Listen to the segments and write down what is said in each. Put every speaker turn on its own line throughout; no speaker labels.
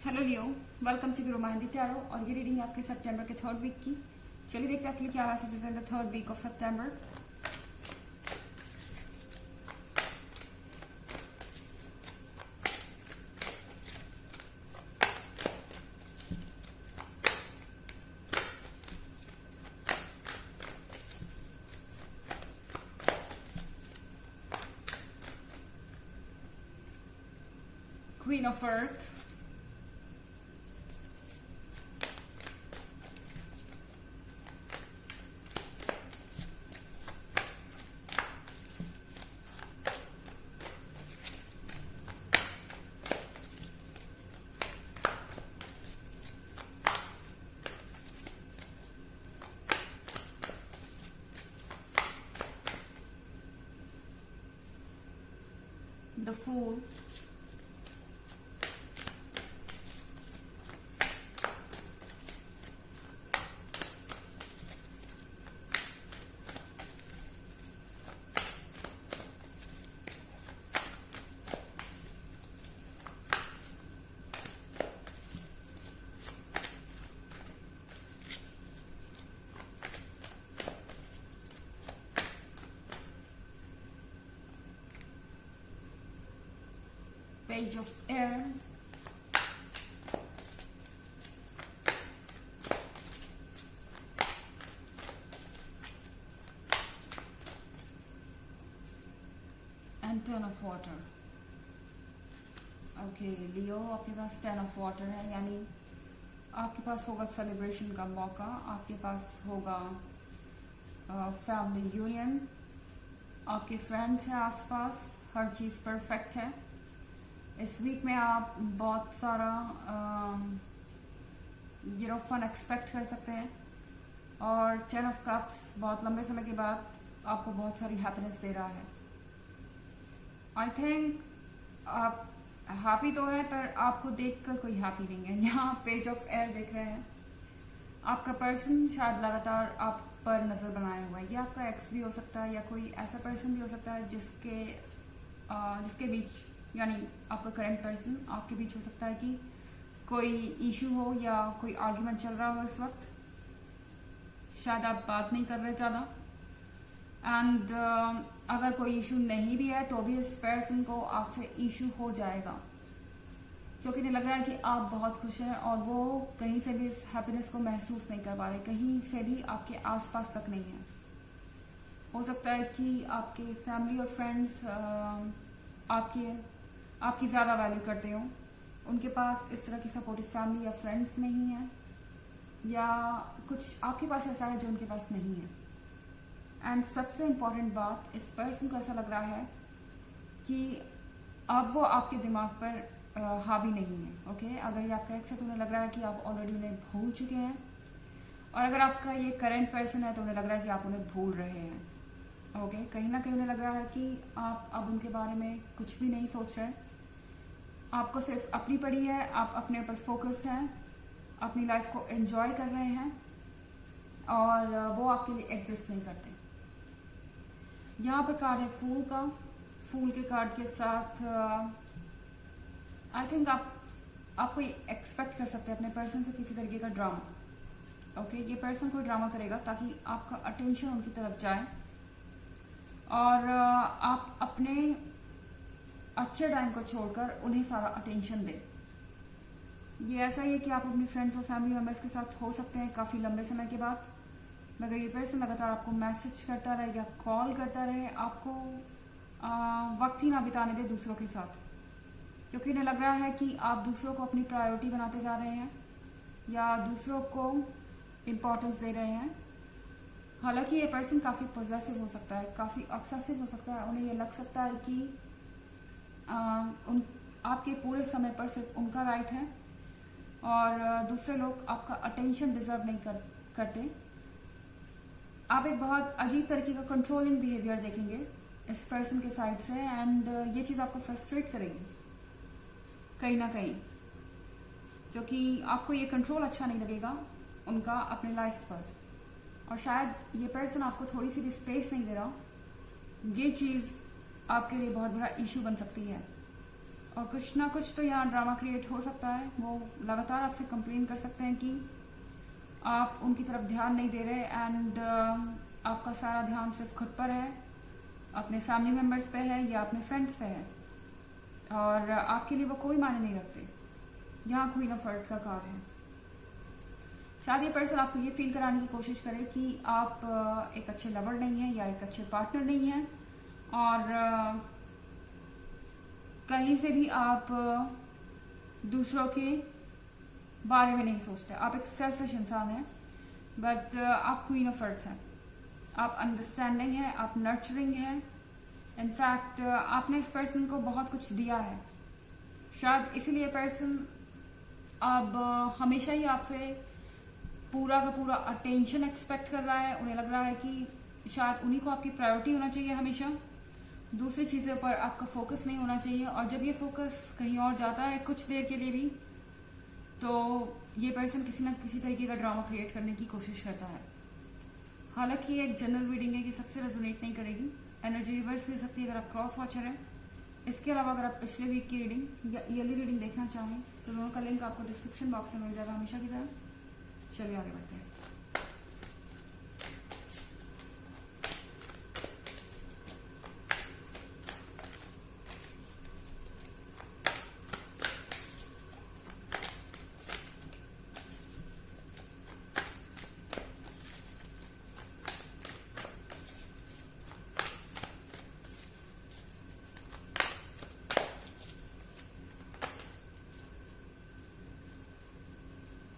Hello Leo, welcome to Guru mehndi tarot. और ये reading आपके सितंबर के थर्ड वीक की। चलिए देखते हैं आपके लिए क्या messages in the third week of September. Queen of earth, the fool, page of air, and turn of water. Okay Leo, आपके पास 10 ऑफ वाटर है, यानी आपके पास होगा सेलिब्रेशन का मौका, आपके पास होगा फैमिली यूनियन, आपके फ्रेंड्स हैं आसपास, हर चीज़ परफेक्ट है। इस वीक में आप बहुत सारा फन एक्सपेक्ट कर सकते हैं। और 10 ऑफ कप्स बहुत लंबे समय के बाद आपको बहुत सारी हैप्पीनेस दे रहा है। आई थिंक आप हैप्पी तो है, पर आपको देखकर कोई हैप्पी नहीं है। यहाँ पेज ऑफ एयर देख रहे हैं, आपका पर्सन शायद लगातार आप पर नजर बनाए हुआ है। ये आपका एक्स भी हो सकता है, या कोई ऐसा पर्सन भी हो सकता है जिसके बीच, यानी आपका करंट पर्सन आपके बीच हो सकता है कि कोई इशू हो या कोई आर्ग्यूमेंट चल रहा हो इस वक्त। शायद आप बात नहीं कर रहे ज़्यादा, एंड अगर कोई इशू नहीं भी है तो भी इस पर्सन को आपसे इशू हो जाएगा, क्योंकि नहीं लग रहा है कि आप बहुत खुश हैं और वो कहीं से भी इस हैप्पीनेस को महसूस नहीं कर पा रहे, कहीं से भी आपके आसपास तक नहीं है। हो सकता है कि आपके फैमिली और फ्रेंड्स आपकी ज़्यादा वैल्यू करते हो, उनके पास इस तरह की सपोर्टिव फैमिली या फ्रेंड्स नहीं है, या कुछ आपके पास ऐसा है जो उनके पास नहीं है। एंड सबसे इम्पॉर्टेंट बात, इस पर्सन को ऐसा लग रहा है कि अब वो आपके दिमाग पर हावी नहीं है। ओके, अगर ये आपका एक्स है तो उन्हें लग रहा है कि आप ऑलरेडी उन्हें भूल चुके हैं, और अगर आपका ये करंट पर्सन है तो उन्हें लग रहा है कि आप उन्हें भूल रहे हैं। ओके, कहीं ना कहीं उन्हें लग रहा है कि आप अब उनके बारे में कुछ भी नहीं सोच रहे, आपको सिर्फ अपनी पड़ी है, आप अपने ऊपर फोकस्ड हैं, अपनी लाइफ को एंजॉय कर रहे हैं, और वो आपके लिए एग्जिस्ट नहीं करते। यहाँ पर कार्ड है फूल का। फूल के कार्ड के साथ आई थिंक आप कोई एक्सपेक्ट कर सकते हैं अपने पर्सन से किसी तरीके का ड्रामा। ओके, ये पर्सन कोई ड्रामा करेगा ताकि आपका अटेंशन उनकी तरफ जाए, और आप अपने अच्छे टाइम को छोड़कर उन्हें सारा अटेंशन दें। ये ऐसा ही है कि आप अपने फ्रेंड्स और फैमिली मेम्बर्स के साथ हो सकते हैं काफ़ी लंबे समय के बाद, मगर ये पर्सन लगातार आपको मैसेज करता रहे या कॉल करता रहे, आपको वक्त ही ना बिताने दे दूसरों के साथ, क्योंकि इन्हें लग रहा है कि आप दूसरों को अपनी प्रायोरिटी बनाते जा रहे हैं या दूसरों को इम्पोर्टेंस दे रहे हैं। हालांकि ये पर्सन काफ़ी पॉजेसिव हो सकता है, काफ़ी ऑब्सेसिव हो सकता है। उन्हें ये लग सकता है कि आपके पूरे समय पर सिर्फ उनका राइट है, और दूसरे लोग आपका अटेंशन डिजर्व नहीं करते। आप एक बहुत अजीब तरीके का कंट्रोलिंग बिहेवियर देखेंगे इस पर्सन के साइड से, एंड ये चीज़ आपको फ्रस्ट्रेट करेगी कहीं ना कहीं, क्योंकि आपको ये कंट्रोल अच्छा नहीं लगेगा उनका अपने लाइफ पर, और शायद ये पर्सन आपको थोड़ी सी भी स्पेस नहीं दे रहा। ये चीज़ आपके लिए बहुत बड़ा इशू बन सकती है। और कुछ ना कुछ तो यहाँ ड्रामा क्रिएट हो सकता है। वो लगातार आपसे कंप्लेन कर सकते हैं कि आप उनकी तरफ ध्यान नहीं दे रहे एंड आपका सारा ध्यान सिर्फ खुद पर है, अपने फैमिली मेंबर्स पे है या अपने फ्रेंड्स पे है, और आपके लिए वो कोई मायने नहीं रखते। यहाँ क्वीन ऑफ अर्थ का कार्ड है। शायद ये पर्सन आपको ये फील कराने की कोशिश करे कि आप एक अच्छे लवर नहीं हैं या एक अच्छे पार्टनर नहीं हैं, और कहीं से भी आप दूसरों के बारे में नहीं सोचते। आप एक सेल्फिश इंसान हैं, बट आप क्वीन ऑफ अर्थ हैं। आप अंडरस्टैंडिंग हैं, आप नर्चरिंग हैं। इनफैक्ट आपने इस पर्सन को बहुत कुछ दिया है। शायद इसीलिए पर्सन अब हमेशा ही आपसे पूरा का पूरा अटेंशन एक्सपेक्ट कर रहा है। उन्हें लग रहा है कि शायद उन्हीं को आपकी प्रायोरिटी होना चाहिए हमेशा, दूसरी चीज़ों पर आपका फोकस नहीं होना चाहिए। और जब ये फोकस कहीं और जाता है कुछ देर के लिए भी, तो ये पर्सन किसी न किसी तरीके का ड्रामा क्रिएट करने की कोशिश करता है। हालांकि ये एक जनरल रीडिंग है कि सबसे रेजोनेट नहीं करेगी, एनर्जी रिवर्स ले सकती है अगर आप क्रॉस वॉचर हैं। इसके अलावा अगर आप पिछले वीक की रीडिंग या ईयरली रीडिंग देखना चाहें तो दोनों का लिंक आपको डिस्क्रिप्शन बॉक्स में मिल जाएगा हमेशा की तरह। चलिए आगे बढ़ते हैं।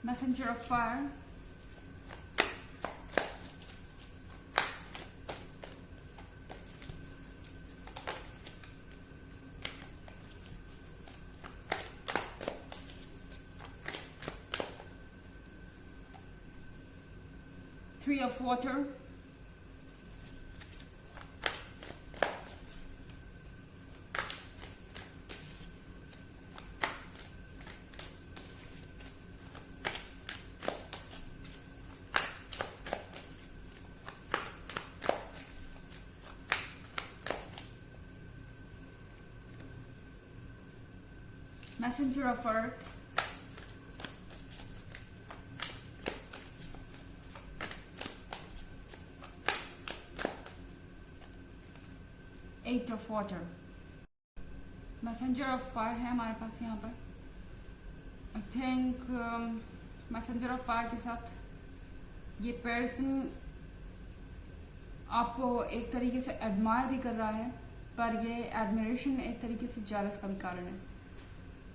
Messenger of Fire, Three of Water, Messenger of Earth, Eight of Water, Messenger of Fire है हमारे पास यहाँ पर। I think messenger of fire के साथ ये पर्सन आपको एक तरीके से एडमायर भी कर रहा है, पर ये एडमिरेशन एक तरीके से जेलस का भी कारण है।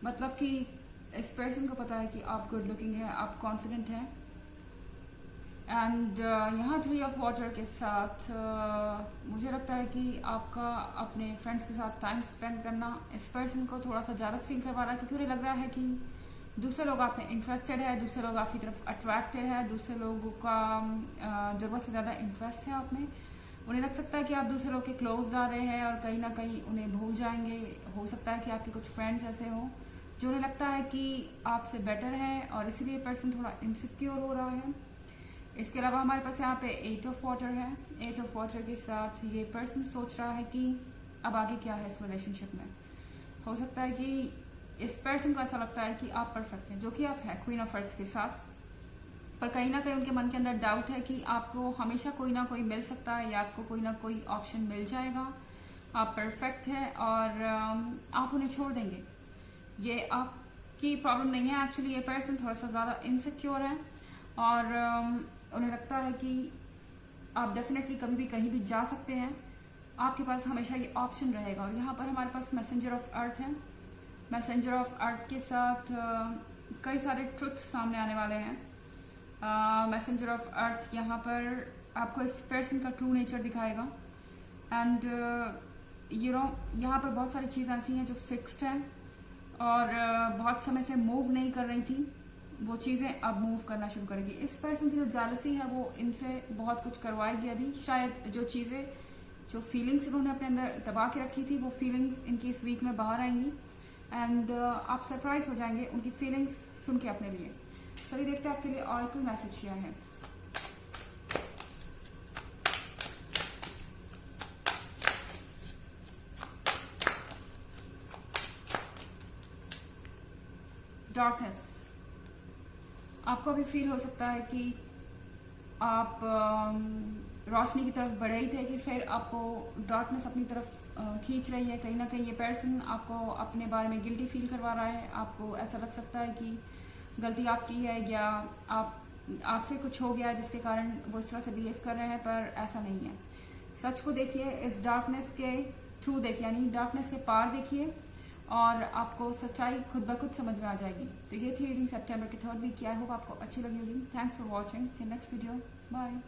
मतलब कि इस पर्सन को पता है कि आप गुड लुकिंग है, आप कॉन्फिडेंट हैं, एंड यहाँ थ्री ऑफ वाटर के साथ मुझे लगता है कि आपका अपने फ्रेंड्स के साथ टाइम स्पेंड करना इस पर्सन को थोड़ा सा जेलस फील करवा रहा है, क्योंकि उन्हें लग रहा है कि दूसरे लोग आप में इंटरेस्टेड है, दूसरे लोग आपकी तरफ अट्रैक्टेड है, दूसरे लोगों का जरूरत से ज़्यादा इंटरेस्ट है आप में। उन्हें लग सकता है कि आप दूसरे लोग के क्लोज जा रहे हैं और कहीं ना कहीं उन्हें भूल जाएंगे। हो सकता है कि आपके कुछ फ्रेंड्स ऐसे हों जो उन्हें लगता है कि आपसे बेटर है और इसीलिए पर्सन थोड़ा इनसिक्योर हो रहा है। इसके अलावा हमारे पास यहाँ पे एट ऑफ वाटर है। एट ऑफ वाटर के साथ ये पर्सन सोच रहा है कि अब आगे क्या है इस रिलेशनशिप में। हो सकता है कि इस पर्सन को ऐसा लगता है कि आप परफेक्ट हैं, जो कि आप है क्वीन ऑफ अर्थ के साथ, पर कहीं ना कहीं उनके मन के अंदर डाउट है कि आपको हमेशा कोई ना कोई मिल सकता है या आपको कोई ना कोई ऑप्शन मिल जाएगा। आप परफेक्ट है और आप उन्हें छोड़ देंगे। ये आपकी प्रॉब्लम नहीं है। एक्चुअली ये पर्सन थोड़ा सा ज्यादा इनसिक्योर है और उन्हें लगता है कि आप डेफिनेटली कभी भी कहीं भी जा सकते हैं, आपके पास हमेशा ये ऑप्शन रहेगा। और यहाँ पर हमारे पास मैसेंजर ऑफ अर्थ है। मैसेंजर ऑफ अर्थ के साथ कई सारे ट्रुथ सामने आने वाले हैं। मैसेंजर ऑफ अर्थ यहाँ पर आपको इस पर्सन का ट्रू नेचर दिखाएगा एंड यहाँ पर बहुत सारी चीज़ें ऐसी हैं जो फिक्स्ड हैं और बहुत समय से मूव नहीं कर रही थी, वो चीज़ें अब मूव करना शुरू करेगी। इस पर्सन की जो जेलसी है वो इनसे बहुत कुछ करवाएगी। अभी शायद जो चीज़ें, जो फीलिंग्स इन्होंने अपने अंदर दबा के रखी थी, वो फीलिंग्स इनकी इस वीक में बाहर आएंगी एंड आप सरप्राइज हो जाएंगे उनकी फीलिंग्स सुन के अपने लिए। चलिए देखते हैं आपके लिए ऑरेकल मैसेज क्या है। डार्कनेस। आपको भी फील हो सकता है कि आप रोशनी की तरफ बढ़ रहे थे कि फिर आपको डार्कनेस अपनी तरफ खींच रही है। कहीं ना कहीं ये पर्सन आपको अपने बारे में गिल्टी फील करवा रहा है। आपको ऐसा लग सकता है कि गलती आपकी है या आपसे कुछ हो गया जिसके कारण वो इस तरह से बिहेव कर रहे हैं, पर ऐसा नहीं है। सच को देखिए, इस डार्कनेस के थ्रू देखिए, यानी डार्कनेस के पार देखिए और आपको सच्चाई खुद ब खुद समझ में आ जाएगी। तो ये थी रीडिंग सितंबर के 3rd वीक की। आई होप आपको अच्छी लगी होगी। Thanks for watching. Till next video, bye.